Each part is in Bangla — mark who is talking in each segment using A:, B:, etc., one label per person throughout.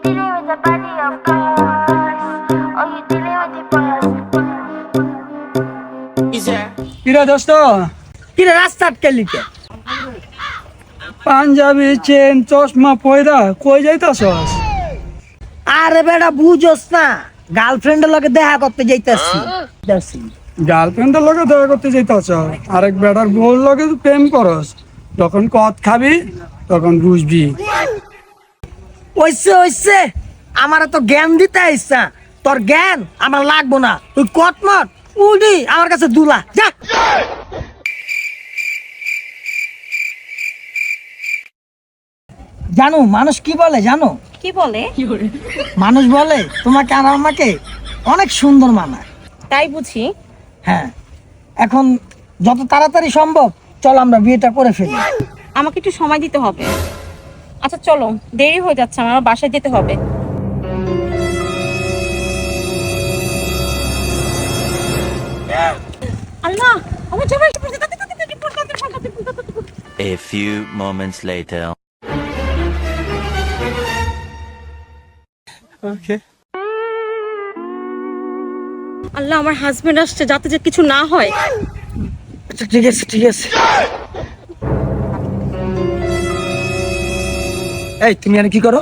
A: dealing with the body of course. Oh, you dealing with the boss.
B: কিরে দোস্ত,
C: কিরে রাস্তা আটকালি কে?
B: পাঞ্জাবি চেন চশমা পয়দা কই যাইতাছস?
C: আরে বেটা বুঝোস না, গার্লফ্রেন্ডের লগে দেখা করতে যাইতাছি।
B: গার্লফ্রেন্ডের লগে দেখা করতে যাইতাছ, আরেক বেটার বউর লগে তুই প্রেম করস। যখন কত খাবি তখন বুঝবি।
C: ওইসে আমার তো জ্ঞান দিতে আইসা, তোর জ্ঞান আমার লাগবো না। তুই কটমট উডি আমার কাছে দুলা যা। জানো মানুষ কি বলে জানো?
D: কি বলে?
C: মানুষ বলে তোমাকে আর আমাকে অনেক সুন্দর মানায়।
D: তাই বুঝি?
C: হ্যাঁ, এখন যত তাড়াতাড়ি সম্ভব চল আমরা বিয়েটা করে ফেলি।
D: আমাকে একটু সময় দিতে হবে। আচ্ছা চলো, দেরি হয়ে যাচ্ছে, আমার বাসায় যেতে হবে। আল্লাহ, আমার জামাই এসে পড়েছে।
E: A few moments later.
D: আল্লাহ, আমার হাজবেন্ড আসছে, যাতে যে কিছু না হয়।
C: আচ্ছা ঠিক আছে ঠিক আছে। এই তুমি আর কি করো?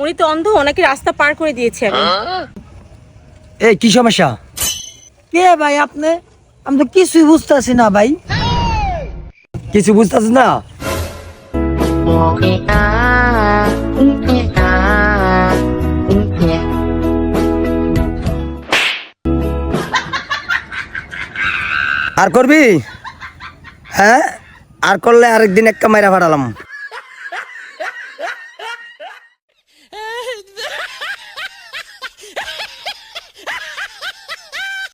D: উনি তো অন্ধ, ওনাকে রাস্তা পার করে দিয়েছি আমি।
C: এই কি সমস্যা? কে ভাই আপনি? আমি তো কিছুই বুঝতেছি না ভাই। কিছু বুঝতেছি না? আর করবি? হ্যাঁ, আর করলে আরেকদিন একটা মাইরা ফাটালাম।